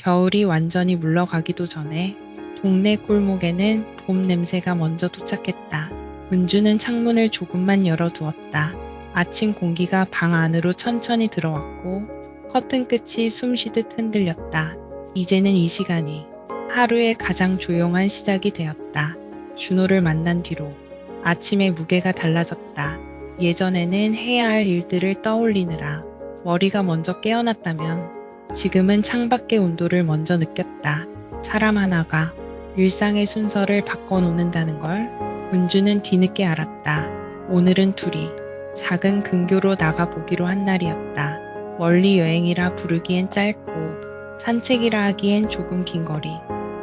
겨울이 완전히 물러가기도 전에 동네 골목에는 봄 냄새가 먼저 도착했다. 은주는 창문을 조금만 열어두었다. 아침 공기가 방 안으로 천천히 들어왔고 커튼 끝이 숨쉬듯 흔들렸다. 이제는 이 시간이 하루의 가장 조용한 시작이 되었다. 준호를 만난 뒤로 아침의 무게가 달라졌다. 예전에는 해야 할 일들을 떠올리느라 머리가 먼저 깨어났다면 지금은 창밖의 온도를 먼저 느꼈다. 사람 하나가 일상의 순서를 바꿔놓는다는 걸 은주는 뒤늦게 알았다. 오늘은 둘이 작은 근교로 나가보기로 한 날이었다. 멀리 여행이라 부르기엔 짧고 산책이라 하기엔 조금 긴 거리.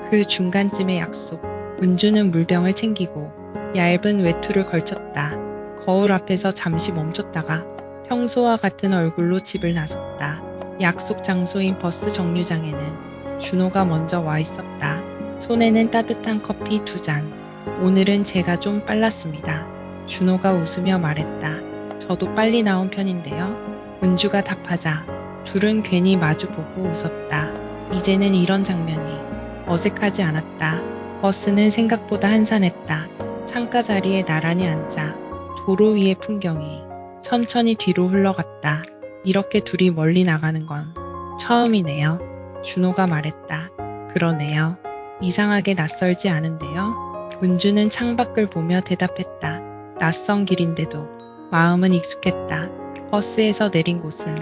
그 중간쯤의 약속. 은주는 물병을 챙기고 얇은 외투를 걸쳤다. 거울 앞에서 잠시 멈췄다가 평소와 같은 얼굴로 집을 나섰다. 약속 장소인 버스 정류장에는 준호가 먼저 와 있었다. 손에는 따뜻한 커피 2잔. 오늘은 제가 좀 빨랐습니다. 준호가 웃으며 말했다. 저도 빨리 나온 편인데요. 은주가 답하자 둘은 괜히 마주보고 웃었다. 이제는 이런 장면이 어색하지 않았다. 버스는 생각보다 한산했다. 창가 자리에 나란히 앉아 도로 위의 풍경이 천천히 뒤로 흘러갔다. 이렇게 둘이 멀리 나가는 건 처음이네요. 준호가 말했다. 그러네요. 이상하게 낯설지 않은데요. 은주는 창밖을 보며 대답했다. 낯선 길인데도 마음은 익숙했다. 버스에서 내린 곳은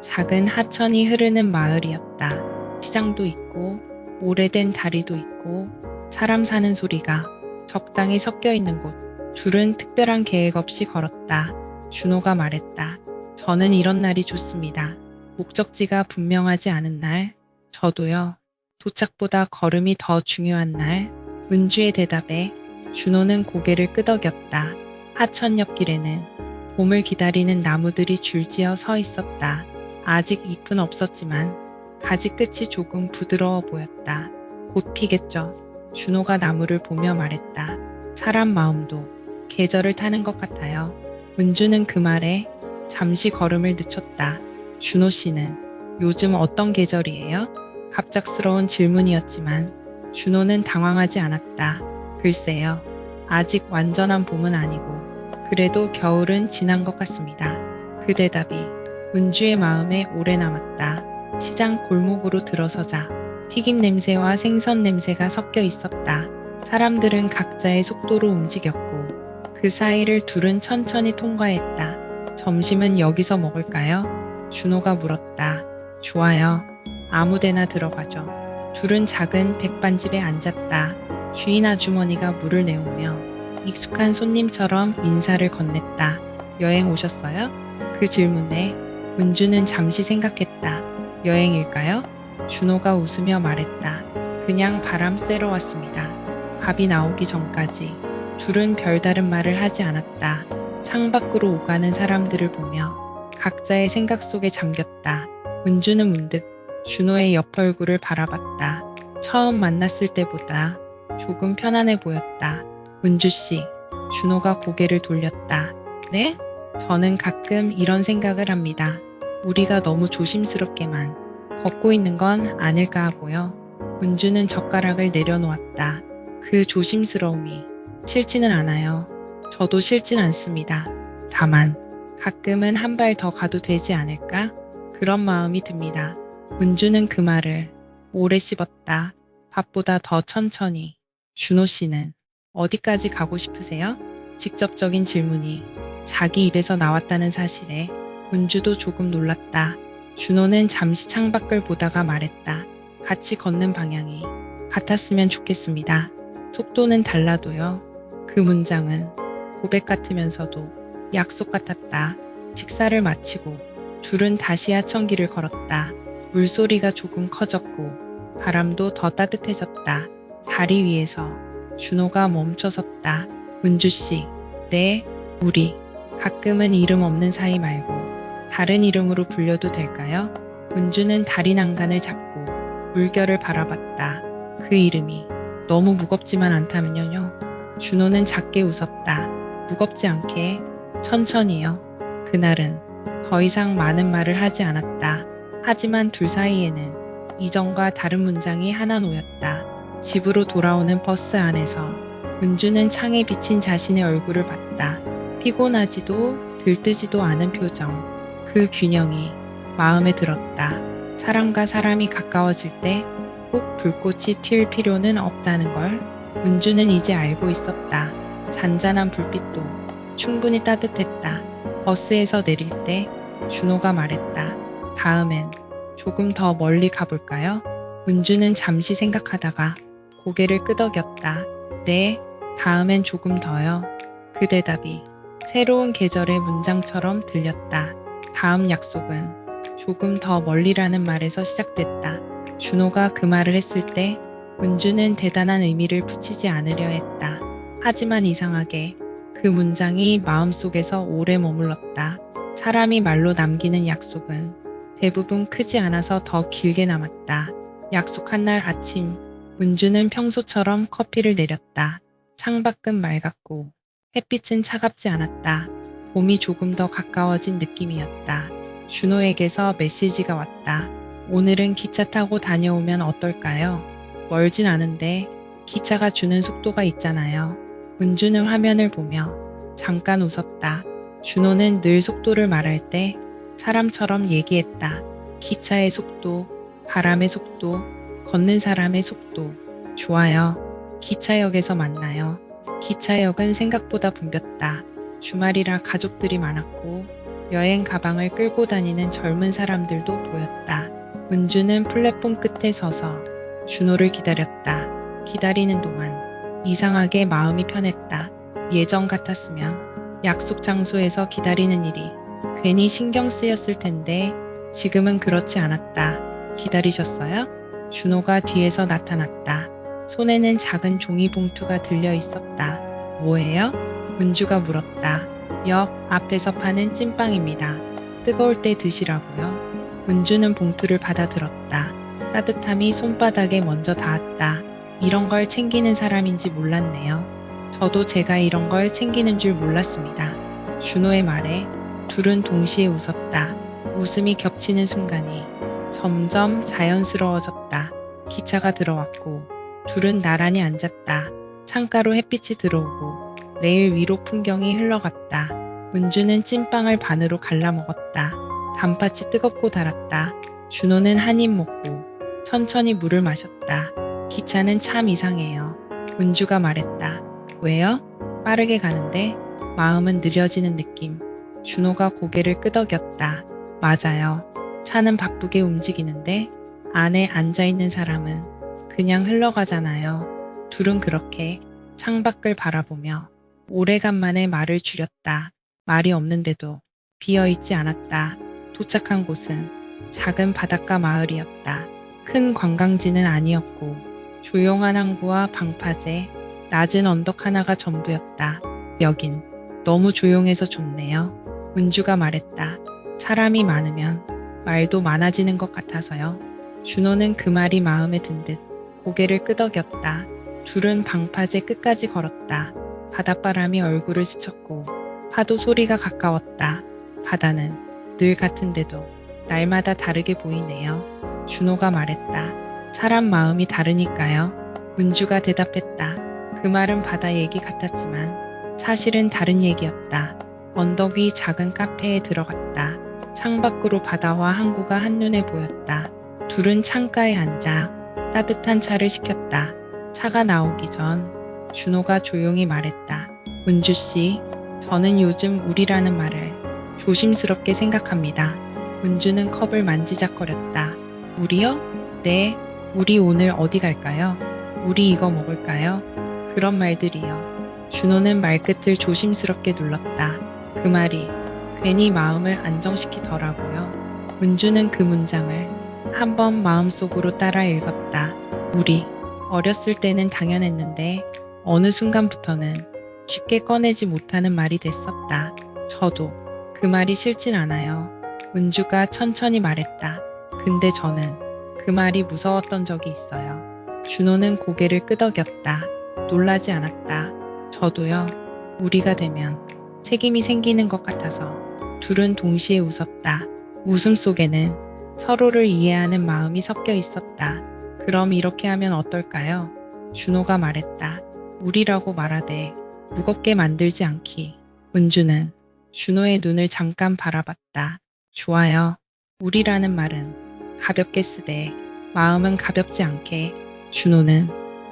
작은 하천이 흐르는 마을이었다. 시장도 있고 오래된 다리도 있고 사람 사는 소리가 적당히 섞여 있는 곳. 둘은 특별한 계획 없이 걸었다. 준호가 말했다. 저는 이런 날이 좋습니다. 목적지가 분명하지 않은 날. 저도요. 도착보다 걸음이 더 중요한 날. 은주의 대답에 준호는 고개를 끄덕였다. 하천 옆길에는 봄을 기다리는 나무들이 줄지어 서 있었다. 아직 잎은 없었지만 가지 끝이 조금 부드러워 보였다. 곧 피겠죠. 준호가 나무를 보며 말했다. 사람 마음도 계절을 타는 것 같아요. 은주는 그 말에 잠시 걸음을 늦췄다. 준호 씨는 요즘 어떤 계절이에요? 갑작스러운 질문이었지만 준호는 당황하지 않았다. 글쎄요. 아직 완전한 봄은 아니고 그래도 겨울은 지난 것 같습니다. 그 대답이 은주의 마음에 오래 남았다. 시장 골목으로 들어서자 튀김 냄새와 생선 냄새가 섞여 있었다. 사람들은 각자의 속도로 움직였고 그 사이를 둘은 천천히 통과했다. 점심은 여기서 먹을까요? 준호가 물었다. 좋아요. 아무데나 들어가죠. 둘은 작은 백반집에 앉았다. 주인 아주머니가 물을 내오며 익숙한 손님처럼 인사를 건넸다. 여행 오셨어요? 그 질문에 은주는 잠시 생각했다. 여행일까요? 준호가 웃으며 말했다. 그냥 바람 쐬러 왔습니다. 밥이 나오기 전까지 둘은 별다른 말을 하지 않았다. 창밖으로 오가는 사람들을 보며 각자의 생각 속에 잠겼다. 은주는 문득 준호의 옆 얼굴을 바라봤다. 처음 만났을 때보다 조금 편안해 보였다. 은주씨, 준호가 고개를 돌렸다. 네? 저는 가끔 이런 생각을 합니다. 우리가 너무 조심스럽게만 걷고 있는 건 아닐까 하고요. 은주는 젓가락을 내려놓았다. 그 조심스러움이 싫지는 않아요. 저도 싫진 않습니다. 다만 가끔은 한 발 더 가도 되지 않을까? 그런 마음이 듭니다. 은주는 그 말을 오래 씹었다. 밥보다 더 천천히. 준호 씨는 어디까지 가고 싶으세요? 직접적인 질문이 자기 입에서 나왔다는 사실에 은주도 조금 놀랐다. 준호는 잠시 창밖을 보다가 말했다. 같이 걷는 방향이 같았으면 좋겠습니다. 속도는 달라도요. 그 문장은 고백 같으면서도 약속 같았다. 식사를 마치고 둘은 다시 하천길을 걸었다. 물소리가 조금 커졌고 바람도 더 따뜻해졌다. 다리 위에서 준호가 멈춰섰다. 은주씨, 네, 우리 가끔은 이름 없는 사이 말고 다른 이름으로 불려도 될까요? 은주는 다리 난간을 잡고 물결을 바라봤다. 그 이름이 너무 무겁지만 않다면요. 준호는 작게 웃었다. 무겁지 않게 천천히요. 그날은 더 이상 많은 말을 하지 않았다. 하지만 둘 사이에는 이전과 다른 문장이 하나 놓였다. 집으로 돌아오는 버스 안에서 은주는 창에 비친 자신의 얼굴을 봤다. 피곤하지도 들뜨지도 않은 표정. 그 균형이 마음에 들었다. 사람과 사람이 가까워질 때 꼭 불꽃이 튈 필요는 없다는 걸 은주는 이제 알고 있었다. 잔잔한 불빛도 충분히 따뜻했다. 버스에서 내릴 때 준호가 말했다. 다음엔 조금 더 멀리 가볼까요? 은주는 잠시 생각하다가 고개를 끄덕였다. 네, 다음엔 조금 더요. 그 대답이 새로운 계절의 문장처럼 들렸다. 다음 약속은 조금 더 멀리라는 말에서 시작됐다. 준호가 그 말을 했을 때 은주는 대단한 의미를 붙이지 않으려 했다. 하지만 이상하게 그 문장이 마음속에서 오래 머물렀다. 사람이 말로 남기는 약속은 대부분 크지 않아서 더 길게 남았다. 약속한 날 아침, 은주는 평소처럼 커피를 내렸다. 창밖은 맑았고 햇빛은 차갑지 않았다. 봄이 조금 더 가까워진 느낌이었다. 준호에게서 메시지가 왔다. 오늘은 기차 타고 다녀오면 어떨까요? 멀진 않은데 기차가 주는 속도가 있잖아요. 은주는 화면을 보며 잠깐 웃었다. 준호는 늘 속도를 말할 때 사람처럼 얘기했다. 기차의 속도, 바람의 속도, 걷는 사람의 속도. 좋아요. 기차역에서 만나요. 기차역은 생각보다 붐볐다. 주말이라 가족들이 많았고 여행 가방을 끌고 다니는 젊은 사람들도 보였다. 은주는 플랫폼 끝에 서서 준호를 기다렸다. 기다리는 동안 이상하게 마음이 편했다. 예전 같았으면 약속 장소에서 기다리는 일이 괜히 신경 쓰였을 텐데 지금은 그렇지 않았다. 기다리셨어요? 준호가 뒤에서 나타났다. 손에는 작은 종이 봉투가 들려 있었다. 뭐예요? 은주가 물었다. 역 앞에서 파는 찐빵입니다. 뜨거울 때 드시라고요. 은주는 봉투를 받아 들었다. 따뜻함이 손바닥에 먼저 닿았다. 이런 걸 챙기는 사람인지 몰랐네요. 저도 제가 이런 걸 챙기는 줄 몰랐습니다. 준호의 말에 둘은 동시에 웃었다. 웃음이 겹치는 순간이 점점 자연스러워졌다. 기차가 들어왔고 둘은 나란히 앉았다. 창가로 햇빛이 들어오고 내일 위로 풍경이 흘러갔다. 은주는 찐빵을 반으로 갈라 먹었다. 단팥이 뜨겁고 달았다. 준호는 한 입 먹고 천천히 물을 마셨다. 기차는 참 이상해요. 은주가 말했다. 왜요? 빠르게 가는데 마음은 느려지는 느낌. 준호가 고개를 끄덕였다. 맞아요. 차는 바쁘게 움직이는데 안에 앉아있는 사람은 그냥 흘러가잖아요. 둘은 그렇게 창밖을 바라보며 오래간만에 말을 줄였다. 말이 없는데도 비어있지 않았다. 도착한 곳은 작은 바닷가 마을이었다. 큰 관광지는 아니었고 조용한 항구와 방파제, 낮은 언덕 하나가 전부였다. 여긴 너무 조용해서 좋네요. 은주가 말했다. 사람이 많으면 말도 많아지는 것 같아서요. 준호는 그 말이 마음에 든 듯 고개를 끄덕였다. 둘은 방파제 끝까지 걸었다. 바닷바람이 얼굴을 스쳤고 파도 소리가 가까웠다. 바다는 늘 같은데도 날마다 다르게 보이네요. 준호가 말했다. 사람 마음이 다르니까요. 은주가 대답했다. 그 말은 바다 얘기 같았지만 사실은 다른 얘기였다. 언덕 위 작은 카페에 들어갔다. 창밖으로 바다와 항구가 한눈에 보였다. 둘은 창가에 앉아 따뜻한 차를 시켰다. 차가 나오기 전 준호가 조용히 말했다. 은주씨, 저는 요즘 우리라는 말을 조심스럽게 생각합니다. 은주는 컵을 만지작거렸다. 우리요? 네, 우리 오늘 어디 갈까요? 우리 이거 먹을까요? 그런 말들이요. 준호는 말끝을 조심스럽게 눌렀다. 그 말이 괜히 마음을 안정시키더라고요. 은주는 그 문장을 한번 마음속으로 따라 읽었다. 우리, 어렸을 때는 당연했는데 어느 순간부터는 쉽게 꺼내지 못하는 말이 됐었다. 저도 그 말이 싫진 않아요. 은주가 천천히 말했다. 근데 저는 그 말이 무서웠던 적이 있어요. 준호는 고개를 끄덕였다. 놀라지 않았다. 저도요. 우리가 되면 책임이 생기는 것 같아서. 둘은 동시에 웃었다. 웃음 속에는 서로를 이해하는 마음이 섞여 있었다. 그럼 이렇게 하면 어떨까요? 준호가 말했다. 우리라고 말하되 무겁게 만들지 않기. 은주는 준호의 눈을 잠깐 바라봤다. 좋아요. 우리라는 말은 가볍게 쓰되 마음은 가볍지 않게. 준호는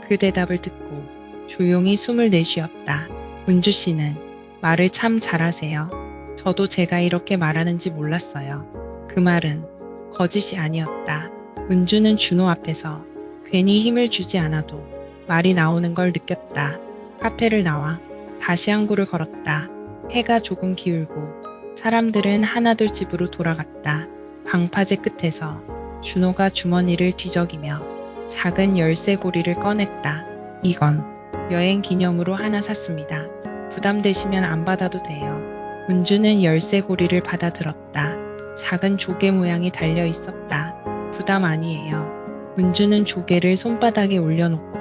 그 대답을 듣고 조용히 숨을 내쉬었다. 은주 씨는 말을 참 잘하세요. 저도 제가 이렇게 말하는지 몰랐어요. 그 말은 거짓이 아니었다. 은주는 준호 앞에서 괜히 힘을 주지 않아도 말이 나오는 걸 느꼈다. 카페를 나와 다시 항구를 걸었다. 해가 조금 기울고 사람들은 하나둘 집으로 돌아갔다. 방파제 끝에서 준호가 주머니를 뒤적이며 작은 열쇠고리를 꺼냈다. 이건 여행 기념으로 하나 샀습니다. 부담되시면 안 받아도 돼요. 은주는 열쇠고리를 받아들었다. 작은 조개 모양이 달려 있었다. 부담 아니에요. 은주는 조개를 손바닥에 올려놓고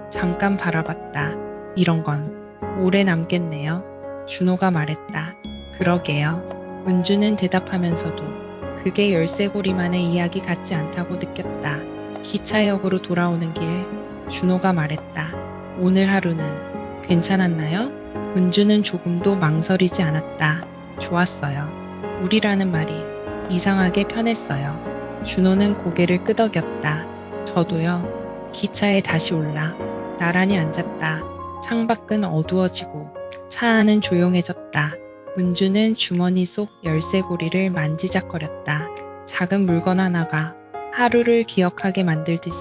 잠깐 바라봤다. 이런 건 오래 남겠네요. 준호가 말했다. 그러게요. 은주는 대답하면서도 그게 열쇠고리만의 이야기 같지 않다고 느꼈다. 기차역으로 돌아오는 길, 준호가 말했다. 오늘 하루는 괜찮았나요? 은주는 조금도 망설이지 않았다. 좋았어요. 우리라는 말이 이상하게 편했어요. 준호는 고개를 끄덕였다. 저도요. 기차에 다시 올라 나란히 앉았다. 창밖은 어두워지고 차 안은 조용해졌다. 은주는 주머니 속 열쇠고리를 만지작거렸다. 작은 물건 하나가 하루를 기억하게 만들듯이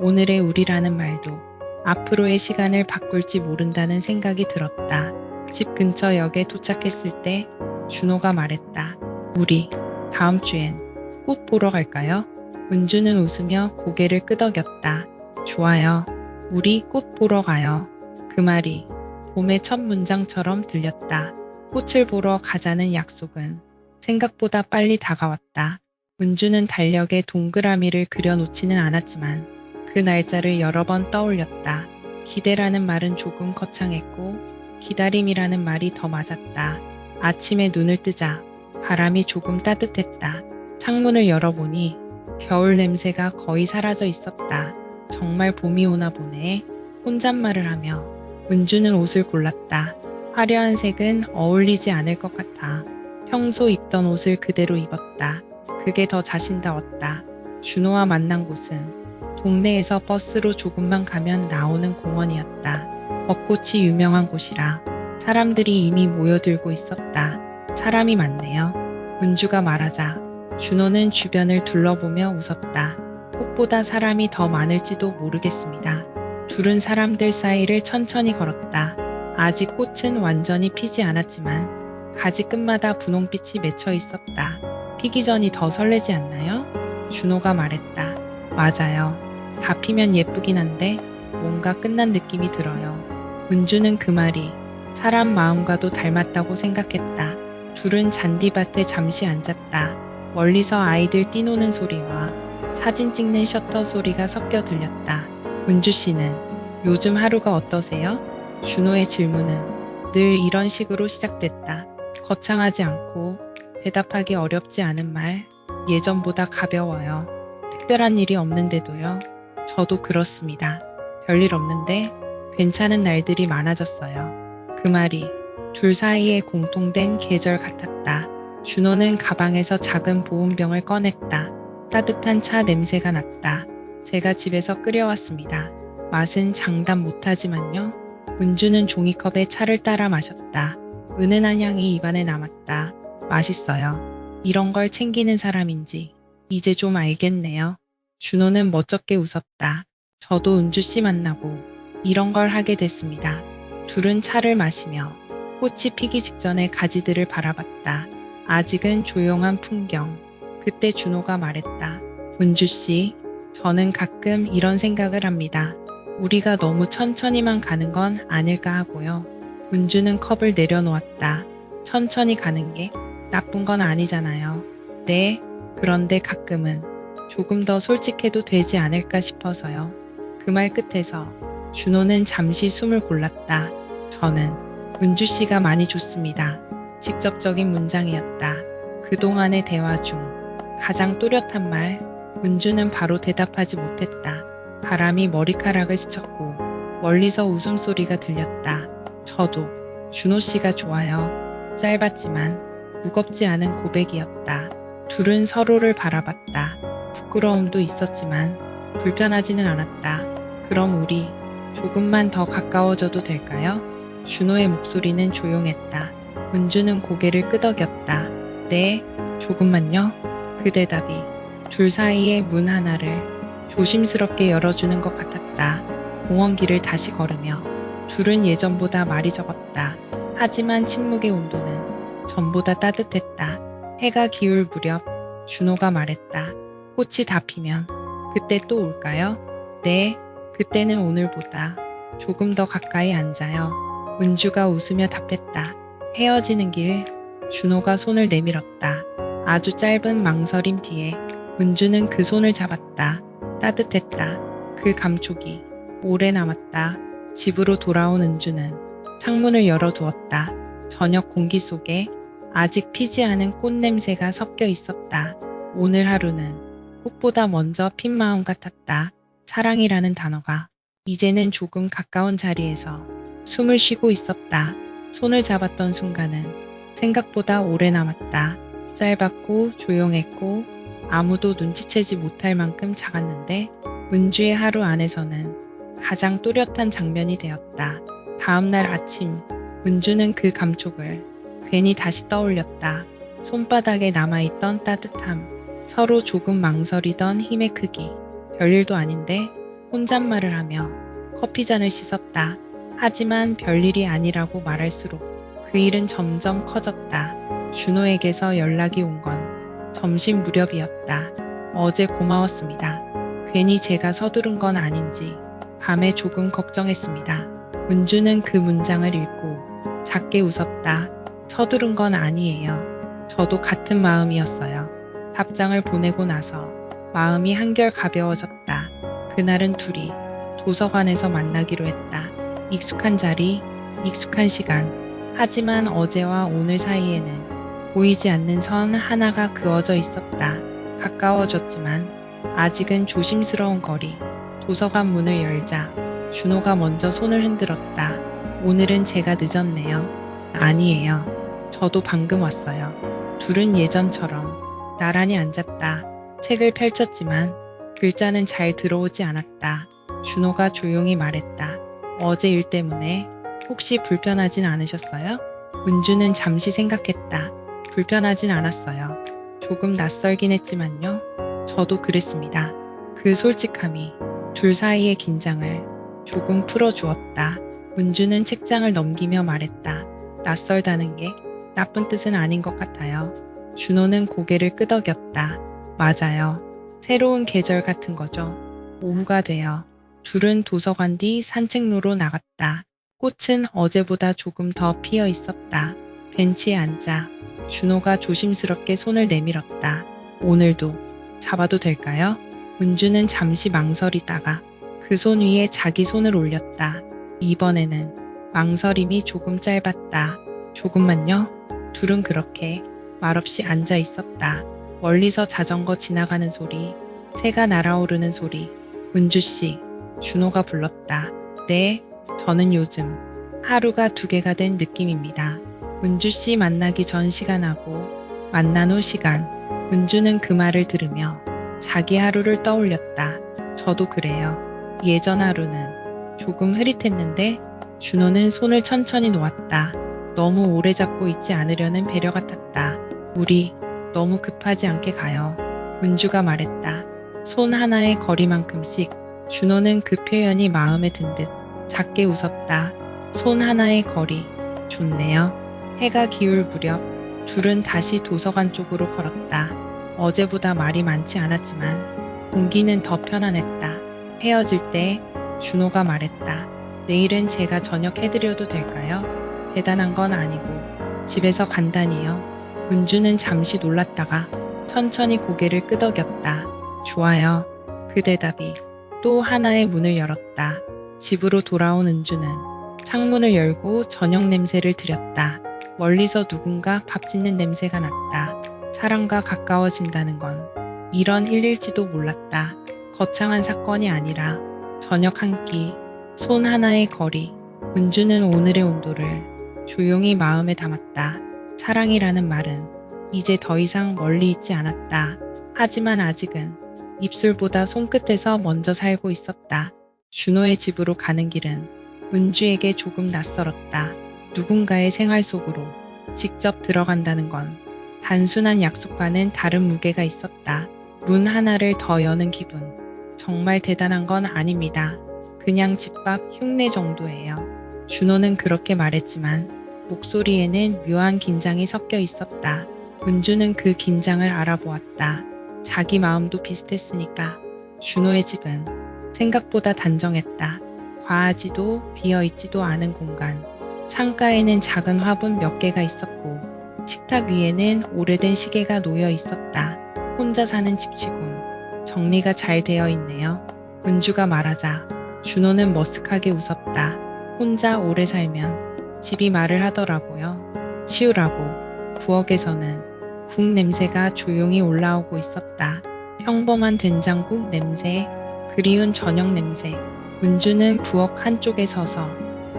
오늘의 우리라는 말도 앞으로의 시간을 바꿀지 모른다는 생각이 들었다. 집 근처 역에 도착했을 때 준호가 말했다. 우리 다음 주엔 꽃 보러 갈까요? 은주는 웃으며 고개를 끄덕였다. 좋아요. 우리 꽃 보러 가요. 그 말이 봄의 첫 문장처럼 들렸다. 꽃을 보러 가자는 약속은 생각보다 빨리 다가왔다. 은주는 달력에 동그라미를 그려놓지는 않았지만 그 날짜를 여러 번 떠올렸다. 기대라는 말은 조금 거창했고 기다림이라는 말이 더 맞았다. 아침에 눈을 뜨자 바람이 조금 따뜻했다. 창문을 열어보니 겨울 냄새가 거의 사라져 있었다. 정말 봄이 오나 보네. 혼잣말을 하며 은주는 옷을 골랐다. 화려한 색은 어울리지 않을 것 같아. 평소 입던 옷을 그대로 입었다. 그게 더 자신다웠다. 준호와 만난 곳은 동네에서 버스로 조금만 가면 나오는 공원이었다. 벚꽃이 유명한 곳이라 사람들이 이미 모여들고 있었다. 사람이 많네요. 은주가 말하자 준호는 주변을 둘러보며 웃었다. 꽃보다 사람이 더 많을지도 모르겠습니다. 둘은 사람들 사이를 천천히 걸었다. 아직 꽃은 완전히 피지 않았지만 가지 끝마다 분홍빛이 맺혀 있었다. 피기 전이 더 설레지 않나요? 준호가 말했다. 맞아요. 다 피면 예쁘긴 한데 뭔가 끝난 느낌이 들어요. 은주는 그 말이 사람 마음과도 닮았다고 생각했다. 둘은 잔디밭에 잠시 앉았다. 멀리서 아이들 뛰노는 소리와 사진 찍는 셔터 소리가 섞여 들렸다. 은주 씨는 요즘 하루가 어떠세요? 준호의 질문은 늘 이런 식으로 시작됐다. 거창하지 않고 대답하기 어렵지 않은 말, 예전보다 가벼워요. 특별한 일이 없는데도요. 저도 그렇습니다. 별일 없는데 괜찮은 날들이 많아졌어요. 그 말이 둘 사이에 공통된 계절 같았다. 준호는 가방에서 작은 보온병을 꺼냈다. 따뜻한 차 냄새가 났다. 제가 집에서 끓여왔습니다. 맛은 장담 못하지만요. 은주는 종이컵에 차를 따라 마셨다. 은은한 향이 입안에 남았다. 맛있어요. 이런 걸 챙기는 사람인지 이제 좀 알겠네요. 준호는 멋쩍게 웃었다. 저도 은주 씨 만나고 이런 걸 하게 됐습니다. 둘은 차를 마시며 꽃이 피기 직전의 가지들을 바라봤다. 아직은 조용한 풍경. 그때 준호가 말했다. 은주 씨, 저는 가끔 이런 생각을 합니다. 우리가 너무 천천히만 가는 건 아닐까 하고요. 은주는 컵을 내려놓았다. 천천히 가는 게 나쁜 건 아니잖아요. 네, 그런데 가끔은 조금 더 솔직해도 되지 않을까 싶어서요. 그 말 끝에서 준호는 잠시 숨을 골랐다. 저는 은주 씨가 많이 좋습니다. 직접적인 문장이었다. 그동안의 대화 중 가장 또렷한 말. 은주는 바로 대답하지 못했다. 바람이 머리카락을 스쳤고 멀리서 웃음소리가 들렸다. 저도 준호 씨가 좋아요. 짧았지만 무겁지 않은 고백이었다. 둘은 서로를 바라봤다. 부끄러움도 있었지만 불편하지는 않았다. 그럼 우리 조금만 더 가까워져도 될까요? 준호의 목소리는 조용했다. 은주는 고개를 끄덕였다. 네, 조금만요. 그 대답이 둘 사이의 문 하나를 조심스럽게 열어주는 것 같았다. 공원길을 다시 걸으며 둘은 예전보다 말이 적었다. 하지만 침묵의 온도는 전보다 따뜻했다. 해가 기울 무렵 준호가 말했다. 꽃이 다 피면 그때 또 올까요? 네, 그때는 오늘보다 조금 더 가까이 앉아요. 은주가 웃으며 답했다. 헤어지는 길. 준호가 손을 내밀었다. 아주 짧은 망설임 뒤에 은주는 그 손을 잡았다. 따뜻했다. 그 감촉이 오래 남았다. 집으로 돌아온 은주는 창문을 열어두었다. 저녁 공기 속에 아직 피지 않은 꽃 냄새가 섞여 있었다. 오늘 하루는 꽃보다 먼저 핀 마음 같았다. 사랑이라는 단어가 이제는 조금 가까운 자리에서 숨을 쉬고 있었다. 손을 잡았던 순간은 생각보다 오래 남았다. 짧았고 조용했고 아무도 눈치채지 못할 만큼 작았는데 은주의 하루 안에서는 가장 또렷한 장면이 되었다. 다음날 아침 은주는 그 감촉을 괜히 다시 떠올렸다. 손바닥에 남아있던 따뜻함, 서로 조금 망설이던 힘의 크기. 별일도 아닌데 혼잣말을 하며 커피잔을 씻었다. 하지만 별일이 아니라고 말할수록 그 일은 점점 커졌다. 준호에게서 연락이 온 건 점심 무렵이었다. 어제 고마웠습니다. 괜히 제가 서두른 건 아닌지 밤에 조금 걱정했습니다. 은주는 그 문장을 읽고 작게 웃었다. 서두른 건 아니에요. 저도 같은 마음이었어요. 답장을 보내고 나서 마음이 한결 가벼워졌다. 그날은 둘이 도서관에서 만나기로 했다. 익숙한 자리, 익숙한 시간. 하지만 어제와 오늘 사이에는 보이지 않는 선 하나가 그어져 있었다. 가까워졌지만 아직은 조심스러운 거리. 도서관 문을 열자 준호가 먼저 손을 흔들었다. 오늘은 제가 늦었네요. 아니에요. 저도 방금 왔어요. 둘은 예전처럼 나란히 앉았다. 책을 펼쳤지만 글자는 잘 들어오지 않았다. 준호가 조용히 말했다. 어제 일 때문에 혹시 불편하진 않으셨어요? 은주는 잠시 생각했다. 불편하진 않았어요. 조금 낯설긴 했지만요. 저도 그랬습니다. 그 솔직함이 둘 사이의 긴장을 조금 풀어주었다. 은주는 책장을 넘기며 말했다. 낯설다는 게 나쁜 뜻은 아닌 것 같아요. 준호는 고개를 끄덕였다. 맞아요. 새로운 계절 같은 거죠. 오후가 되어 둘은 도서관 뒤 산책로로 나갔다. 꽃은 어제보다 조금 더 피어 있었다. 벤치에 앉아 준호가 조심스럽게 손을 내밀었다. 오늘도 잡아도 될까요? 은주는 잠시 망설이다가 그 손 위에 자기 손을 올렸다. 이번에는 망설임이 조금 짧았다. 조금만요. 둘은 그렇게 말없이 앉아 있었다. 멀리서 자전거 지나가는 소리, 새가 날아오르는 소리. 은주씨, 준호가 불렀다. 네, 저는 요즘 하루가 두 개가 된 느낌입니다. 은주씨 만나기 전 시간하고 만난 후 시간. 은주는 그 말을 들으며 자기 하루를 떠올렸다. 저도 그래요. 예전 하루는 조금 흐릿했는데 준호는 손을 천천히 놓았다. 너무 오래 잡고 있지 않으려는 배려 같았다. 우리 너무 급하지 않게 가요. 은주가 말했다. 손 하나의 거리만큼씩. 준호는 그 표현이 마음에 든 듯 작게 웃었다. 손 하나의 거리. 좋네요. 해가 기울 무렵 둘은 다시 도서관 쪽으로 걸었다. 어제보다 말이 많지 않았지만 공기는 더 편안했다. 헤어질 때 준호가 말했다. 내일은 제가 저녁 해드려도 될까요? 대단한 건 아니고 집에서 간단히요. 은주는 잠시 놀랐다가 천천히 고개를 끄덕였다. 좋아요. 그 대답이 또 하나의 문을 열었다. 집으로 돌아온 은주는 창문을 열고 저녁 냄새를 들였다. 멀리서 누군가 밥 짓는 냄새가 났다. 사랑과 가까워진다는 건 이런 일일지도 몰랐다. 거창한 사건이 아니라 저녁 한 끼, 손 하나의 거리. 은주는 오늘의 온도를 조용히 마음에 담았다. 사랑이라는 말은 이제 더 이상 멀리 있지 않았다. 하지만 아직은 입술보다 손끝에서 먼저 살고 있었다. 준호의 집으로 가는 길은 은주에게 조금 낯설었다. 누군가의 생활 속으로 직접 들어간다는 건 단순한 약속과는 다른 무게가 있었다. 문 하나를 더 여는 기분. 정말 대단한 건 아닙니다. 그냥 집밥 흉내 정도예요. 준호는 그렇게 말했지만 목소리에는 묘한 긴장이 섞여 있었다. 은주는 그 긴장을 알아보았다. 자기 마음도 비슷했으니까. 준호의 집은 생각보다 단정했다. 과하지도 비어있지도 않은 공간. 창가에는 작은 화분 몇 개가 있었고 식탁 위에는 오래된 시계가 놓여 있었다. 혼자 사는 집치곤 정리가 잘 되어 있네요. 은주가 말하자 준호는 머쓱하게 웃었다. 혼자 오래 살면 집이 말을 하더라고요. 치우라고. 부엌에서는 국 냄새가 조용히 올라오고 있었다. 평범한 된장국 냄새, 그리운 저녁 냄새. 은주는 부엌 한쪽에 서서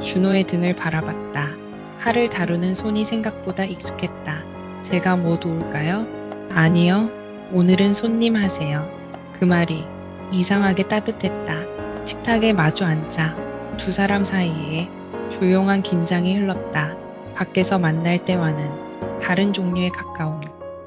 준호의 등을 바라봤다. 칼을 다루는 손이 생각보다 익숙했다. 제가 뭐 도울까요? 아니요. 오늘은 손님 하세요. 그 말이 이상하게 따뜻했다. 식탁에 마주 앉자 두 사람 사이에 조용한 긴장이 흘렀다. 밖에서 만날 때와는 다른 종류의 가까움.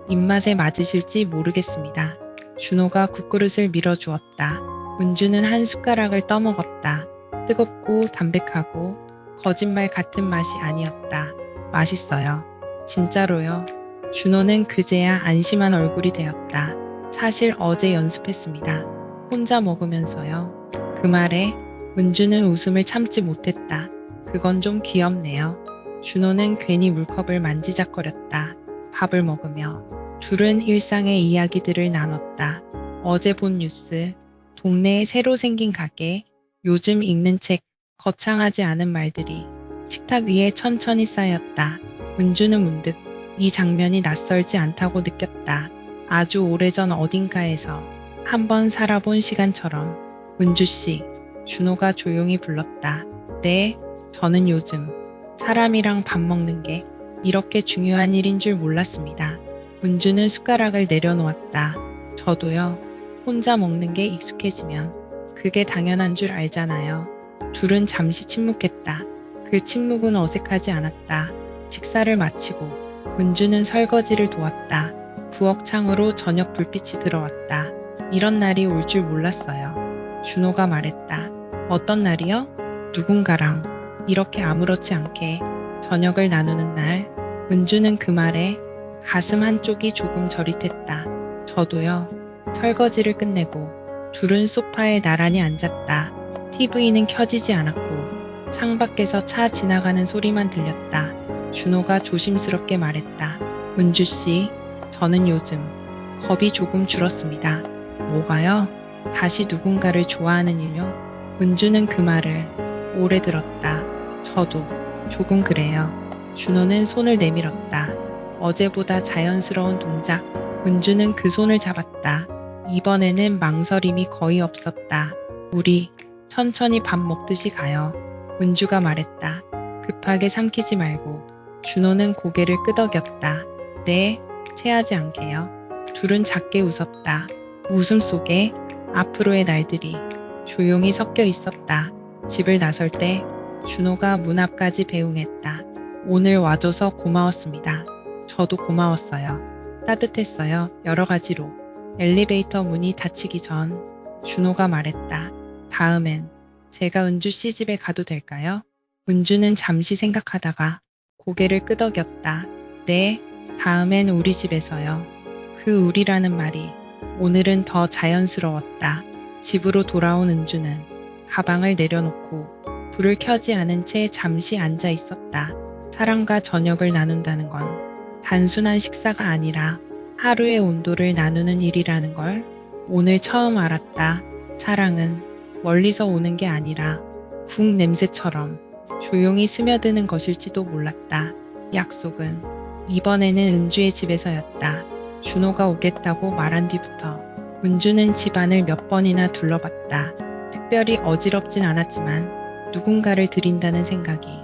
입맛에 맞으실지 모르겠습니다. 준호가 국그릇을 밀어주었다. 은주는 한 숟가락을 떠먹었다. 뜨겁고 담백하고 거짓말 같은 맛이 아니었다. 맛있어요. 진짜로요. 준호는 그제야 안심한 얼굴이 되었다. 사실 어제 연습했습니다. 혼자 먹으면서요. 그 말에 은주는 웃음을 참지 못했다. 그건 좀 귀엽네요. 준호는 괜히 물컵을 만지작거렸다. 밥을 먹으며 둘은 일상의 이야기들을 나눴다. 어제 본 뉴스, 동네에 새로 생긴 가게, 요즘 읽는 책, 거창하지 않은 말들이 식탁 위에 천천히 쌓였다. 은주는 문득 이 장면이 낯설지 않다고 느꼈다. 아주 오래전 어딘가에서 한번 살아본 시간처럼. 은주씨, 준호가 조용히 불렀다. 네, 저는 요즘 사람이랑 밥 먹는 게 이렇게 중요한 일인 줄 몰랐습니다. 은주는 숟가락을 내려놓았다. 저도요. 혼자 먹는 게 익숙해지면 그게 당연한 줄 알잖아요. 둘은 잠시 침묵했다. 그 침묵은 어색하지 않았다. 식사를 마치고 은주는 설거지를 도왔다. 부엌 창으로 저녁 불빛이 들어왔다. 이런 날이 올 줄 몰랐어요. 준호가 말했다. 어떤 날이요? 누군가랑 이렇게 아무렇지 않게 저녁을 나누는 날. 은주는 그 말에 가슴 한쪽이 조금 저릿했다. 저도요. 설거지를 끝내고 둘은 소파에 나란히 앉았다. TV는 켜지지 않았고 창밖에서 차 지나가는 소리만 들렸다. 준호가 조심스럽게 말했다. 은주씨, 저는 요즘 겁이 조금 줄었습니다. 뭐가요? 다시 누군가를 좋아하는 일요? 은주는 그 말을 오래 들었다. 저도 조금 그래요. 준호는 손을 내밀었다. 어제보다 자연스러운 동작. 은주는 그 손을 잡았다. 이번에는 망설임이 거의 없었다. 우리 천천히 밥 먹듯이 가요. 은주가 말했다. 급하게 삼키지 말고. 준호는 고개를 끄덕였다. 네, 체하지 않게요. 둘은 작게 웃었다. 웃음 속에 앞으로의 날들이 조용히 섞여 있었다. 집을 나설 때 준호가 문 앞까지 배웅했다. 오늘 와줘서 고마웠습니다. 저도 고마웠어요. 따뜻했어요. 여러 가지로. 엘리베이터 문이 닫히기 전 준호가 말했다. 다음엔 제가 은주 씨 집에 가도 될까요? 은주는 잠시 생각하다가 고개를 끄덕였다. 네, 다음엔 우리 집에서요. 그 우리라는 말이 오늘은 더 자연스러웠다. 집으로 돌아온 은주는 가방을 내려놓고 불을 켜지 않은 채 잠시 앉아 있었다. 사람과 저녁을 나눈다는 건 단순한 식사가 아니라 하루의 온도를 나누는 일이라는 걸 오늘 처음 알았다. 사랑은 멀리서 오는 게 아니라 국 냄새처럼 조용히 스며드는 것일지도 몰랐다. 약속은 이번에는 은주의 집에서였다. 준호가 오겠다고 말한 뒤부터 은주는 집안을 몇 번이나 둘러봤다. 특별히 어지럽진 않았지만 누군가를 들인다는 생각이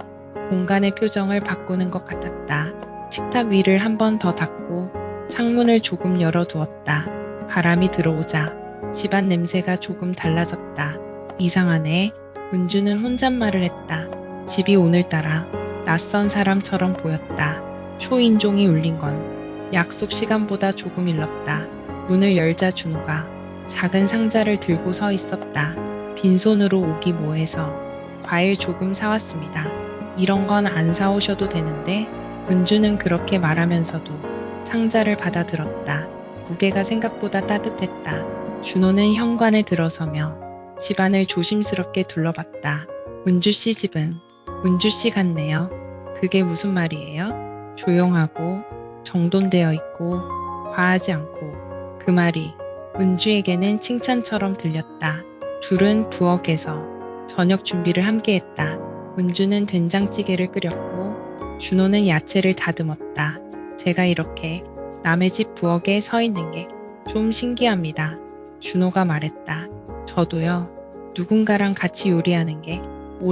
공간의 표정을 바꾸는 것 같았다. 식탁 위를 한 번 더 닦고 창문을 조금 열어두었다. 바람이 들어오자 집안 냄새가 조금 달라졌다. 이상하네. 은주는 혼잣말을 했다. 집이 오늘따라 낯선 사람처럼 보였다. 초인종이 울린 건 약속 시간보다 조금 일렀다. 문을 열자 준호가 작은 상자를 들고 서 있었다. 빈손으로 오기 뭐해서 과일 조금 사왔습니다. 이런 건 안 사오셔도 되는데. 은주는 그렇게 말하면서도 상자를 받아들었다. 무게가 생각보다 따뜻했다. 준호는 현관에 들어서며 집안을 조심스럽게 둘러봤다. 은주씨 집은 은주씨 같네요. 그게 무슨 말이에요? 조용하고 정돈되어 있고 과하지 않고. 그 말이 은주에게는 칭찬처럼 들렸다. 둘은 부엌에서 저녁 준비를 함께 했다. 은주는 된장찌개를 끓였고 준호는 야채를 다듬었다. 제가 이렇게 남의 집 부엌에 서 있는 게 좀 신기합니다. 준호가 말했다. 저도요. 누군가랑 같이 요리하는 게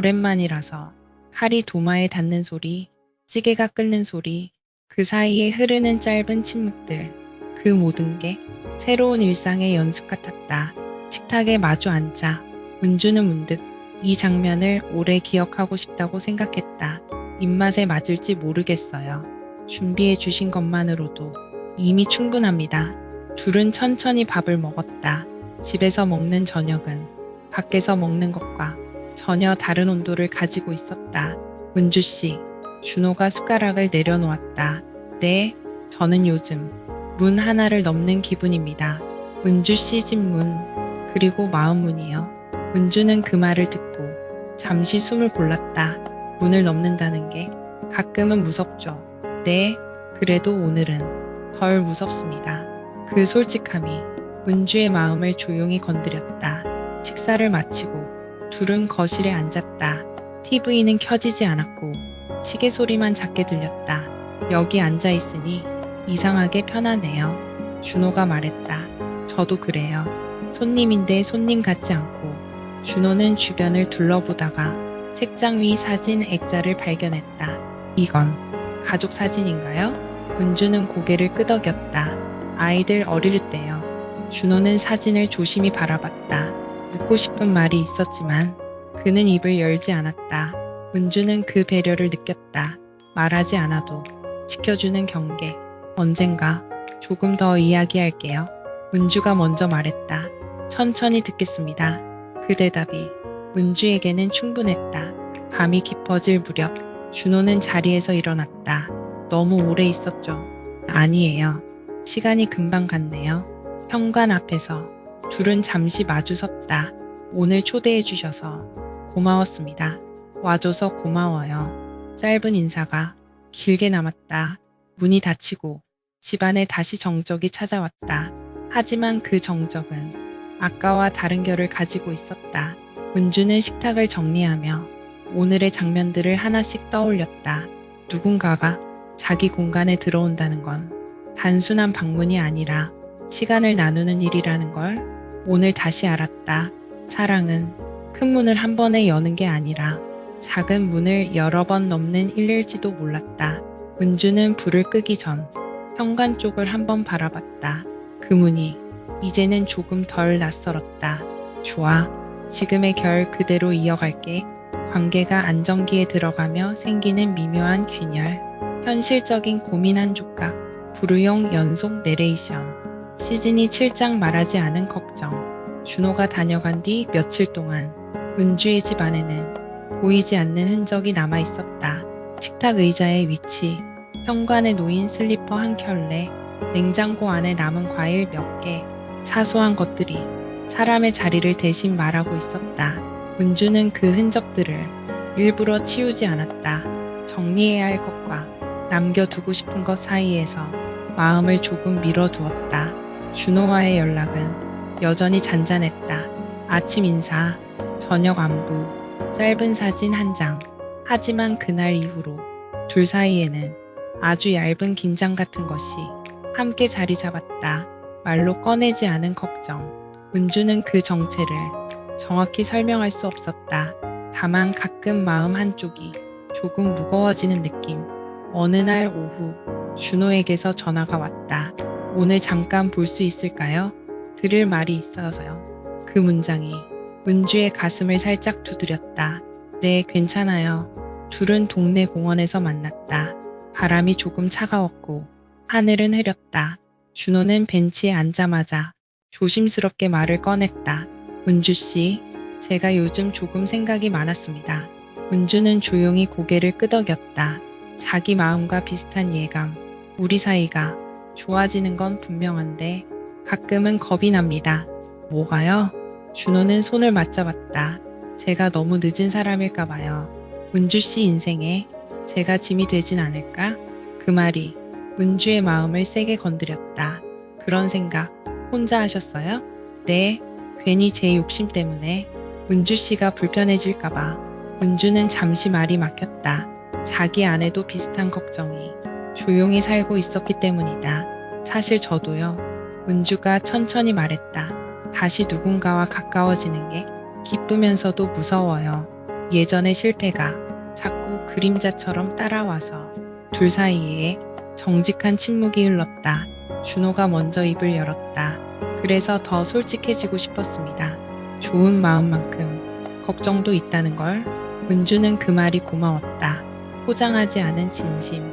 오랜만이라서. 칼이 도마에 닿는 소리, 찌개가 끓는 소리, 그 사이에 흐르는 짧은 침묵들, 그 모든 게 새로운 일상의 연습 같았다. 식탁에 마주 앉아 은주는 문득 이 장면을 오래 기억하고 싶다고 생각했다. 입맛에 맞을지 모르겠어요. 준비해 주신 것만으로도 이미 충분합니다. 둘은 천천히 밥을 먹었다. 집에서 먹는 저녁은 밖에서 먹는 것과 전혀 다른 온도를 가지고 있었다. 은주씨, 준호가 숟가락을 내려놓았다. 네, 저는 요즘 문 하나를 넘는 기분입니다. 은주씨 집 문, 그리고 마음 문이요. 은주는 그 말을 듣고 잠시 숨을 골랐다. 문을 넘는다는 게 가끔은 무섭죠. 네, 그래도 오늘은 덜 무섭습니다. 그 솔직함이 은주의 마음을 조용히 건드렸다. 식사를 마치고 둘은 거실에 앉았다. TV는 켜지지 않았고 시계 소리만 작게 들렸다. 여기 앉아 있으니 이상하게 편하네요. 준호가 말했다. 저도 그래요. 손님인데 손님 같지 않고. 준호는 주변을 둘러보다가 책장 위 사진 액자를 발견했다. 이건 가족 사진인가요? 은주는 고개를 끄덕였다. 아이들 어릴 때요. 준호는 사진을 조심히 바라봤다. 묻고 싶은 말이 있었지만 그는 입을 열지 않았다. 은주는 그 배려를 느꼈다. 말하지 않아도 지켜주는 경계. 언젠가 조금 더 이야기할게요. 은주가 먼저 말했다. 천천히 듣겠습니다. 그 대답이 은주에게는 충분했다. 밤이 깊어질 무렵 준호는 자리에서 일어났다. 너무 오래 있었죠? 아니에요. 시간이 금방 갔네요. 현관 앞에서 둘은 잠시 마주 섰다. 오늘 초대해 주셔서 고마웠습니다. 와줘서 고마워요. 짧은 인사가 길게 남았다. 문이 닫히고 집안에 다시 정적이 찾아왔다. 하지만 그 정적은 아까와 다른 결을 가지고 있었다. 은주는 식탁을 정리하며 오늘의 장면들을 하나씩 떠올렸다. 누군가가 자기 공간에 들어온다는 건 단순한 방문이 아니라 시간을 나누는 일이라는 걸 오늘 다시 알았다. 사랑은 큰 문을 한 번에 여는 게 아니라 작은 문을 여러 번 넘는 일일지도 몰랐다. 은주는 불을 끄기 전 현관 쪽을 한번 바라봤다. 그 문이 이제는 조금 덜 낯설었다. 좋아. 지금의 결 그대로 이어갈게. 관계가 안정기에 들어가며 생기는 미묘한 균열. 현실적인 고민 한 조각. 불우용 연속 내레이션. 시즌이 7장 말하지 않은 걱정. 준호가 다녀간 뒤 며칠 동안 은주의 집 안에는 보이지 않는 흔적이 남아 있었다. 식탁 의자의 위치, 현관에 놓인 슬리퍼 한 켤레, 냉장고 안에 남은 과일 몇 개, 사소한 것들이 사람의 자리를 대신 말하고 있었다. 은주는 그 흔적들을 일부러 치우지 않았다. 정리해야 할 것과 남겨두고 싶은 것 사이에서 마음을 조금 밀어두었다. 준호와의 연락은 여전히 잔잔했다. 아침 인사, 저녁 안부, 짧은 사진 한 장. 하지만 그날 이후로 둘 사이에는 아주 얇은 긴장 같은 것이 함께 자리 잡았다. 말로 꺼내지 않은 걱정. 은주는 그 정체를 정확히 설명할 수 없었다. 다만 가끔 마음 한쪽이 조금 무거워지는 느낌. 어느 날 오후 준호에게서 전화가 왔다. 오늘 잠깐 볼 수 있을까요? 들을 말이 있어서요. 그 문장이 은주의 가슴을 살짝 두드렸다. 네, 괜찮아요. 둘은 동네 공원에서 만났다. 바람이 조금 차가웠고 하늘은 흐렸다. 준호는 벤치에 앉자마자 조심스럽게 말을 꺼냈다. 은주 씨, 제가 요즘 조금 생각이 많았습니다. 은주는 조용히 고개를 끄덕였다. 자기 마음과 비슷한 예감. 우리 사이가 좋아지는 건 분명한데 가끔은 겁이 납니다. 뭐가요? 준호는 손을 맞잡았다. 제가 너무 늦은 사람일까 봐요. 은주 씨 인생에 제가 짐이 되진 않을까? 그 말이 은주의 마음을 세게 건드렸다. 그런 생각 혼자 하셨어요? 네, 괜히 제 욕심 때문에 은주 씨가 불편해질까 봐. 은주는 잠시 말이 막혔다. 자기 안에도 비슷한 걱정이 조용히 살고 있었기 때문이다. 사실 저도요. 은주가 천천히 말했다. 다시 누군가와 가까워지는 게 기쁘면서도 무서워요. 예전의 실패가 자꾸 그림자처럼 따라와서 둘 사이에 정직한 침묵이 흘렀다. 준호가 먼저 입을 열었다. 그래서 더 솔직해지고 싶었습니다. 좋은 마음만큼 걱정도 있다는 걸. 은주는 그 말이 고마웠다. 포장하지 않은 진심.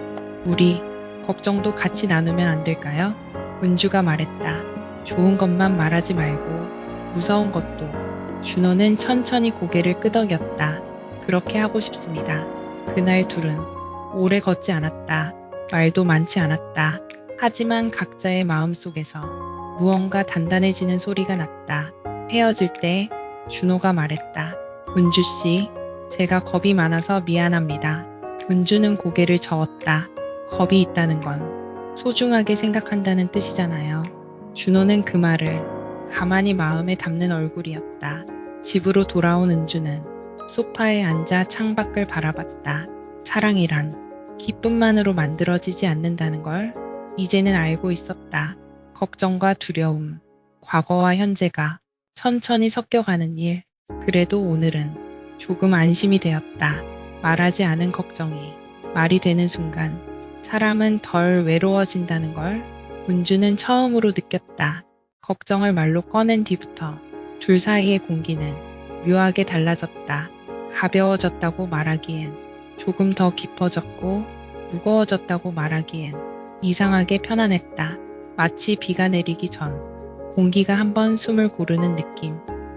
우리 걱정도 같이 나누면 안 될까요? 은주가 말했다. 좋은 것만 말하지 말고 무서운 것도. 준호는 천천히 고개를 끄덕였다. 그렇게 하고 싶습니다. 그날 둘은 오래 걷지 않았다. 말도 많지 않았다. 하지만 각자의 마음속에서 무언가 단단해지는 소리가 났다. 헤어질 때 준호가 말했다. 은주 씨, 제가 겁이 많아서 미안합니다. 은주는 고개를 저었다. 겁이 있다는 건 소중하게 생각한다는 뜻이잖아요. 준호는 그 말을 가만히 마음에 담는 얼굴이었다. 집으로 돌아온 은주는 소파에 앉아 창밖을 바라봤다. 사랑이란 기쁨만으로 만들어지지 않는다는 걸 이제는 알고 있었다. 걱정과 두려움, 과거와 현재가 천천히 섞여가는 일. 그래도 오늘은 조금 안심이 되었다. 말하지 않은 걱정이 말이 되는 순간 사람은 덜 외로워진다는 걸 은주는 처음으로 느꼈다. 걱정을 말로 꺼낸 뒤부터 둘 사이의 공기는 묘하게 달라졌다. 가벼워졌다고 말하기엔 조금 더 깊어졌고 무거워졌다고 말하기엔 이상하게 편안했다. 마치 비가 내리기 전 공기가 한번 숨을 고르는 느낌.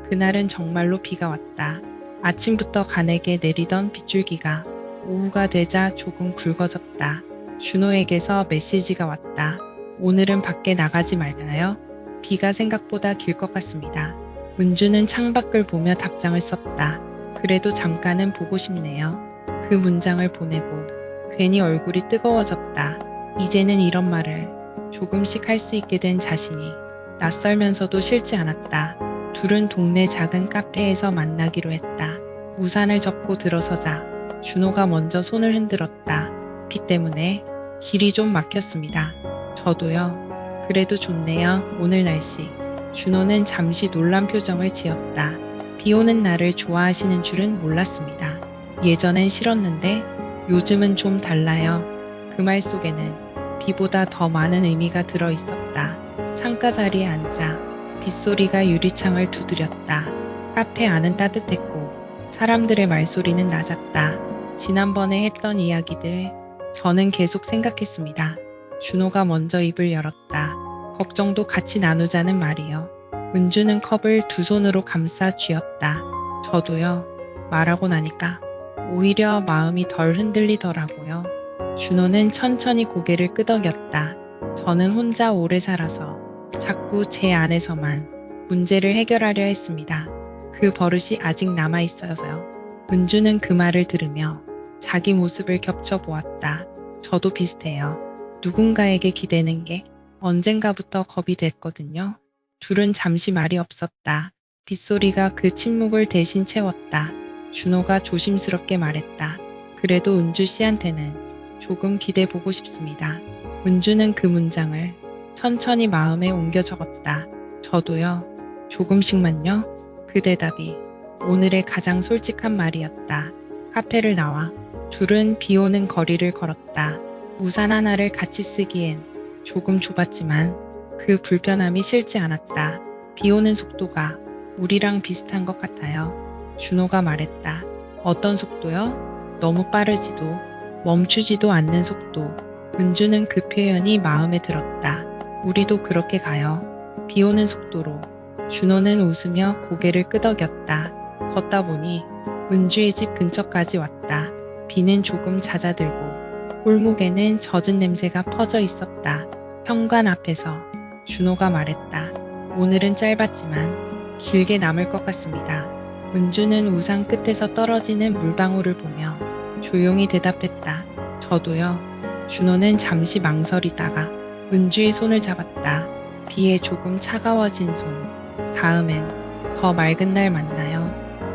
그날은 정말로 비가 왔다. 아침부터 가늘게 내리던 빗줄기가 오후가 되자 조금 굵어졌다. 준호에게서 메시지가 왔다. 오늘은 밖에 나가지 말까요? 비가 생각보다 길 것 같습니다. 은주는 창밖을 보며 답장을 썼다. 그래도 잠깐은 보고 싶네요. 그 문장을 보내고 괜히 얼굴이 뜨거워졌다. 이제는 이런 말을 조금씩 할 수 있게 된 자신이 낯설면서도 싫지 않았다. 둘은 동네 작은 카페에서 만나기로 했다. 우산을 접고 들어서자 준호가 먼저 손을 흔들었다. 비 때문에 길이 좀 막혔습니다. 저도요. 그래도 좋네요. 오늘 날씨. 준호는 잠시 놀란 표정을 지었다. 비 오는 날을 좋아하시는 줄은 몰랐습니다. 예전엔 싫었는데 요즘은 좀 달라요. 그 말 속에는 비보다 더 많은 의미가 들어 있었다. 창가 자리에 앉아 빗소리가 유리창을 두드렸다. 카페 안은 따뜻했고 사람들의 말소리는 낮았다. 지난번에 했던 이야기들 저는 계속 생각했습니다. 준호가 먼저 입을 열었다. 걱정도 같이 나누자는 말이요. 은주는 컵을 두 손으로 감싸 쥐었다. 저도요. 말하고 나니까 오히려 마음이 덜 흔들리더라고요. 준호는 천천히 고개를 끄덕였다. 저는 혼자 오래 살아서 자꾸 제 안에서만 문제를 해결하려 했습니다. 그 버릇이 아직 남아 있어서요. 은주는 그 말을 들으며 자기 모습을 겹쳐보았다. 저도 비슷해요. 누군가에게 기대는 게 언젠가부터 겁이 됐거든요. 둘은 잠시 말이 없었다. 빗소리가 그 침묵을 대신 채웠다. 준호가 조심스럽게 말했다. 그래도 은주 씨한테는 조금 기대보고 싶습니다. 은주는 그 문장을 천천히 마음에 옮겨 적었다. 저도요. 조금씩만요. 그 대답이 오늘의 가장 솔직한 말이었다. 카페를 나와 둘은 비 오는 거리를 걸었다. 우산 하나를 같이 쓰기엔 조금 좁았지만 그 불편함이 싫지 않았다. 비 오는 속도가 우리랑 비슷한 것 같아요. 준호가 말했다. 어떤 속도요? 너무 빠르지도 멈추지도 않는 속도. 은주는 그 표현이 마음에 들었다. 우리도 그렇게 가요. 비 오는 속도로. 준호는 웃으며 고개를 끄덕였다. 걷다 보니 은주의 집 근처까지 왔다. 비는 조금 잦아들고 골목에는 젖은 냄새가 퍼져 있었다. 현관 앞에서 준호가 말했다. 오늘은 짧았지만 길게 남을 것 같습니다. 은주는 우산 끝에서 떨어지는 물방울을 보며 조용히 대답했다. 저도요. 준호는 잠시 망설이다가 은주의 손을 잡았다. 비에 조금 차가워진 손. 다음엔 더 맑은 날 만나요.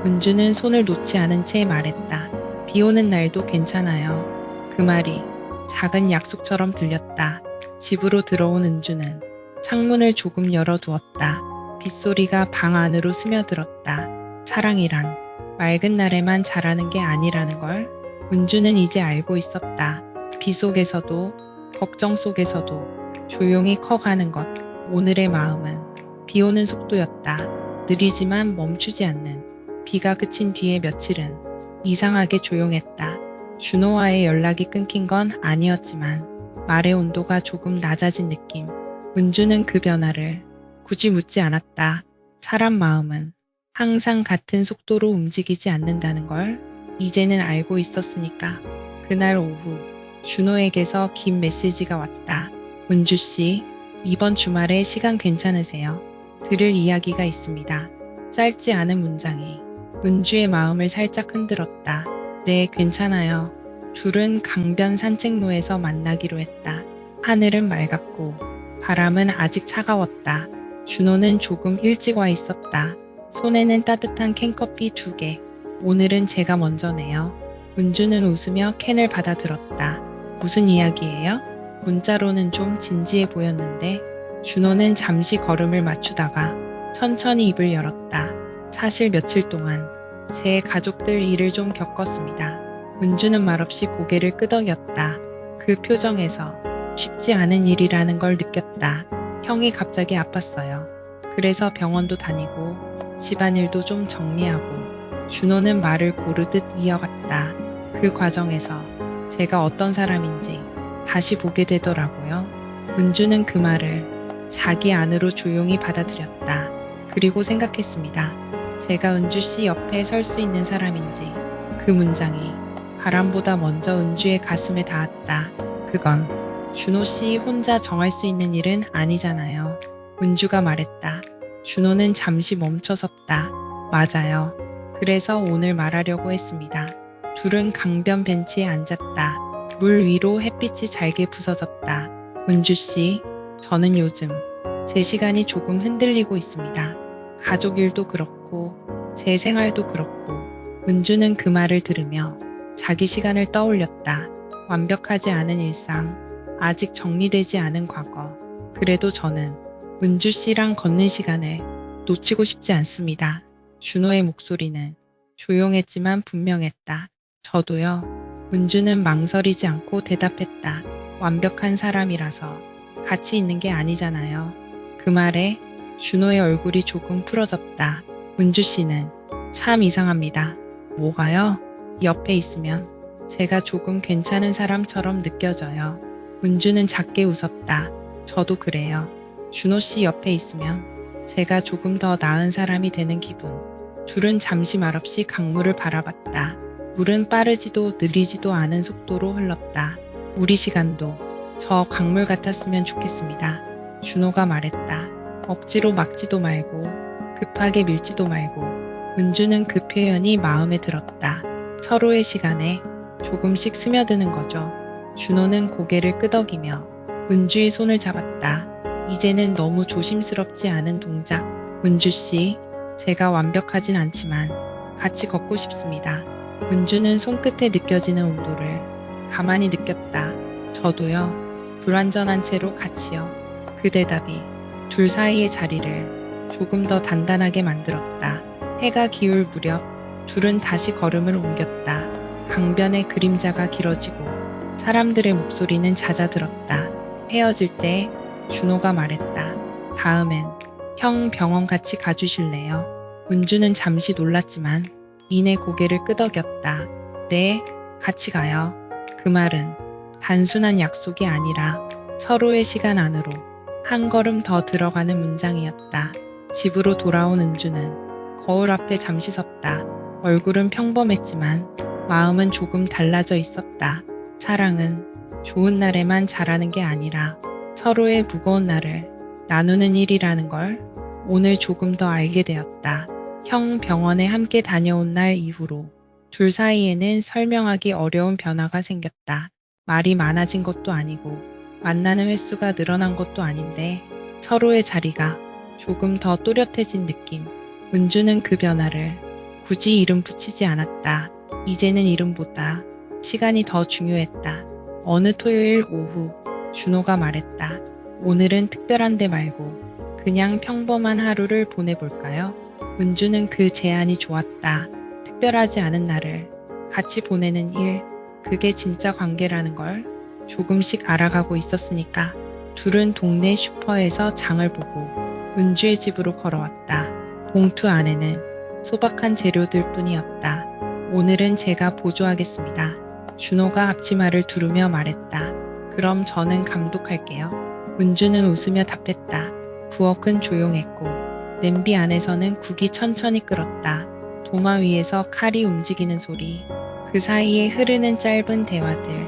은주는 손을 놓지 않은 채 말했다. 비 오는 날도 괜찮아요. 그 말이 작은 약속처럼 들렸다. 집으로 들어온 은주는 창문을 조금 열어두었다. 빗소리가 방 안으로 스며들었다. 사랑이란 맑은 날에만 자라는 게 아니라는 걸 은주는 이제 알고 있었다. 비 속에서도 걱정 속에서도 조용히 커가는 것. 오늘의 마음은 비 오는 속도였다. 느리지만 멈추지 않는. 비가 그친 뒤에 며칠은 이상하게 조용했다. 준호와의 연락이 끊긴 건 아니었지만 말의 온도가 조금 낮아진 느낌. 은주는 그 변화를 굳이 묻지 않았다. 사람 마음은 항상 같은 속도로 움직이지 않는다는 걸 이제는 알고 있었으니까. 그날 오후 준호에게서 긴 메시지가 왔다. 은주 씨, 이번 주말에 시간 괜찮으세요? 들을 이야기가 있습니다. 짧지 않은 문장이 은주의 마음을 살짝 흔들었다. 네, 괜찮아요. 둘은 강변 산책로에서 만나기로 했다. 하늘은 맑았고 바람은 아직 차가웠다. 준호는 조금 일찍 와 있었다. 손에는 따뜻한 캔커피 2개. 오늘은 제가 먼저 내요. 은주는 웃으며 캔을 받아들었다. 무슨 이야기예요? 문자로는 좀 진지해 보였는데 준호는 잠시 걸음을 맞추다가 천천히 입을 열었다. 사실 며칠 동안 제 가족들 일을 좀 겪었습니다. 은주는 말없이 고개를 끄덕였다. 그 표정에서 쉽지 않은 일이라는 걸 느꼈다. 형이 갑자기 아팠어요. 그래서 병원도 다니고 집안일도 좀 정리하고. 준호는 말을 고르듯 이어갔다. 그 과정에서 제가 어떤 사람인지 다시 보게 되더라고요. 은주는 그 말을 자기 안으로 조용히 받아들였다. 그리고 생각했습니다. 제가 은주 씨 옆에 설 수 있는 사람인지. 그 문장이 바람보다 먼저 은주의 가슴에 닿았다. 그건 준호 씨 혼자 정할 수 있는 일은 아니잖아요. 은주가 말했다. 준호는 잠시 멈춰섰다. 맞아요. 그래서 오늘 말하려고 했습니다. 둘은 강변 벤치에 앉았다. 물 위로 햇빛이 잘게 부서졌다. 은주 씨, 저는 요즘 제 시간이 조금 흔들리고 있습니다. 가족 일도 그렇고 제 생활도 그렇고. 은주는 그 말을 들으며 자기 시간을 떠올렸다. 완벽하지 않은 일상, 아직 정리되지 않은 과거. 그래도 저는 은주 씨랑 걷는 시간을 놓치고 싶지 않습니다. 준호의 목소리는 조용했지만 분명했다. 저도요. 은주는 망설이지 않고 대답했다. 완벽한 사람이라서 같이 있는 게 아니잖아요. 그 말에 준호의 얼굴이 조금 풀어졌다. 은주 씨는 참 이상합니다. 뭐가요? 옆에 있으면 제가 조금 괜찮은 사람처럼 느껴져요. 은주는 작게 웃었다. 저도 그래요. 준호 씨 옆에 있으면 제가 조금 더 나은 사람이 되는 기분. 둘은 잠시 말없이 강물을 바라봤다. 물은 빠르지도 느리지도 않은 속도로 흘렀다. 우리 시간도 저 강물 같았으면 좋겠습니다. 준호가 말했다. 억지로 막지도 말고 급하게 밀지도 말고. 은주는 그 표현이 마음에 들었다. 서로의 시간에 조금씩 스며드는 거죠. 준호는 고개를 끄덕이며 은주의 손을 잡았다. 이제는 너무 조심스럽지 않은 동작. 은주 씨, 제가 완벽하진 않지만 같이 걷고 싶습니다. 은주는 손끝에 느껴지는 온도를 가만히 느꼈다. 저도요. 불완전한 채로 같이요. 그 대답이 둘 사이의 자리를 조금 더 단단하게 만들었다. 해가 기울 무렵 둘은 다시 걸음을 옮겼다. 강변의 그림자가 길어지고 사람들의 목소리는 잦아들었다. 헤어질 때 준호가 말했다. 다음엔 형 병원 같이 가주실래요? 은주는 잠시 놀랐지만 이내 고개를 끄덕였다. 네, 같이 가요. 그 말은 단순한 약속이 아니라 서로의 시간 안으로 한 걸음 더 들어가는 문장이었다. 집으로 돌아온 은주는 거울 앞에 잠시 섰다. 얼굴은 평범했지만 마음은 조금 달라져 있었다. 사랑은 좋은 날에만 잘하는 게 아니라 서로의 무거운 날을 나누는 일이라는 걸 오늘 조금 더 알게 되었다. 형 병원에 함께 다녀온 날 이후로 둘 사이에는 설명하기 어려운 변화가 생겼다. 말이 많아진 것도 아니고 만나는 횟수가 늘어난 것도 아닌데 서로의 자리가 조금 더 또렷해진 느낌. 은주는 그 변화를 굳이 이름 붙이지 않았다. 이제는 이름보다 시간이 더 중요했다. 어느 토요일 오후 준호가 말했다. 오늘은 특별한 데 말고 그냥 평범한 하루를 보내볼까요? 은주는 그 제안이 좋았다. 특별하지 않은 날을 같이 보내는 일, 그게 진짜 관계라는 걸 조금씩 알아가고 있었으니까. 둘은 동네 슈퍼에서 장을 보고 은주의 집으로 걸어왔다. 봉투 안에는 소박한 재료들 뿐이었다. 오늘은 제가 보조하겠습니다. 준호가 앞치마를 두르며 말했다. 그럼 저는 감독할게요. 은주는 웃으며 답했다. 부엌은 조용했고 냄비 안에서는 국이 천천히 끓었다. 도마 위에서 칼이 움직이는 소리, 그 사이에 흐르는 짧은 대화들,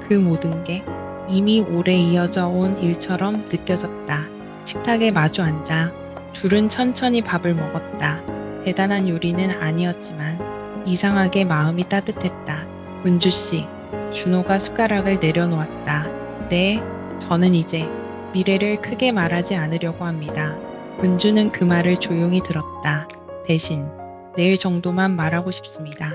그 모든 게 이미 오래 이어져 온 일처럼 느껴졌다. 식탁에 마주 앉아 둘은 천천히 밥을 먹었다. 대단한 요리는 아니었지만 이상하게 마음이 따뜻했다. 은주씨, 준호가 숟가락을 내려놓았다. 네, 저는 이제 미래를 크게 말하지 않으려고 합니다. 은주는 그 말을 조용히 들었다. 대신 내일 정도만 말하고 싶습니다.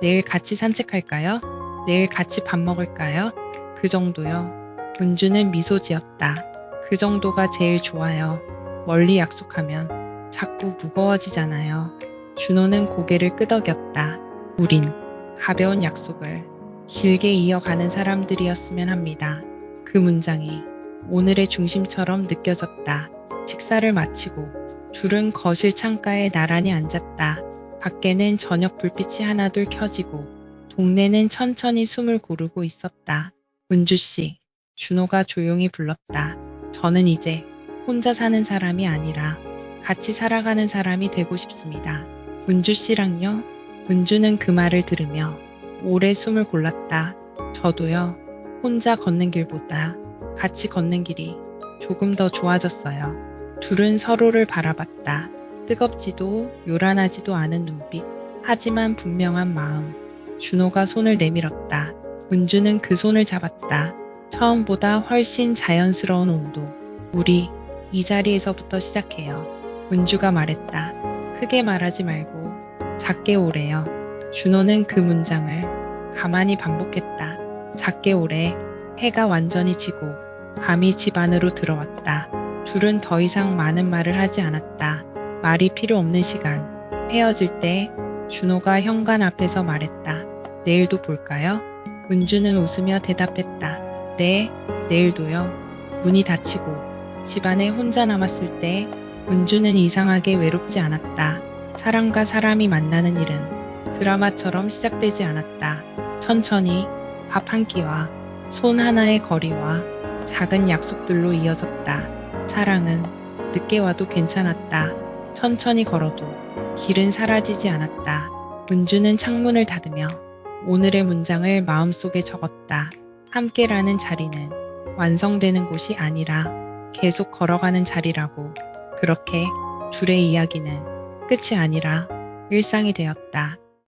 내일 같이 산책할까요? 내일 같이 밥 먹을까요? 그 정도요. 은주는 미소 지었다. 그 정도가 제일 좋아요. 멀리 약속하면 자꾸 무거워지잖아요. 준호는 고개를 끄덕였다. 우린 가벼운 약속을 길게 이어가는 사람들이었으면 합니다. 그 문장이 오늘의 중심처럼 느껴졌다. 식사를 마치고 둘은 거실 창가에 나란히 앉았다. 밖에는 저녁 불빛이 하나둘 켜지고 동네는 천천히 숨을 고르고 있었다. 은주씨, 준호가 조용히 불렀다. 저는 이제 혼자 사는 사람이 아니라 같이 살아가는 사람이 되고 싶습니다. 은주씨랑요? 은주는 그 말을 들으며 오래 숨을 골랐다. 저도요. 혼자 걷는 길보다 같이 걷는 길이 조금 더 좋아졌어요. 둘은 서로를 바라봤다. 뜨겁지도 요란하지도 않은 눈빛, 하지만 분명한 마음. 준호가 손을 내밀었다. 은주는 그 손을 잡았다. 처음보다 훨씬 자연스러운 온도. 우리 이 자리에서부터 시작해요. 은주가 말했다. 크게 말하지 말고 작게 오래요. 준호는 그 문장을 가만히 반복했다. 작게 오래. 해가 완전히 지고 밤이 집 안으로 들어왔다. 둘은 더 이상 많은 말을 하지 않았다. 말이 필요 없는 시간. 헤어질 때 준호가 현관 앞에서 말했다. 내일도 볼까요? 은주는 웃으며 대답했다. 네, 내일도요. 문이 닫히고 집안에 혼자 남았을 때 은주는 이상하게 외롭지 않았다. 사람과 사람이 만나는 일은 드라마처럼 시작되지 않았다. 천천히 밥 한 끼와 손 하나의 거리와 작은 약속들로 이어졌다. 사랑은 늦게 와도 괜찮았다. 천천히 걸어도 길은 사라지지 않았다. 은주는 창문을 닫으며 오늘의 문장을 마음속에 적었다. 함께라는 자리는 완성되는 곳이 아니라 계속 걸어가는 자리라고. 그렇게 둘의 이야기는 끝이 아니라 일상이 되었다.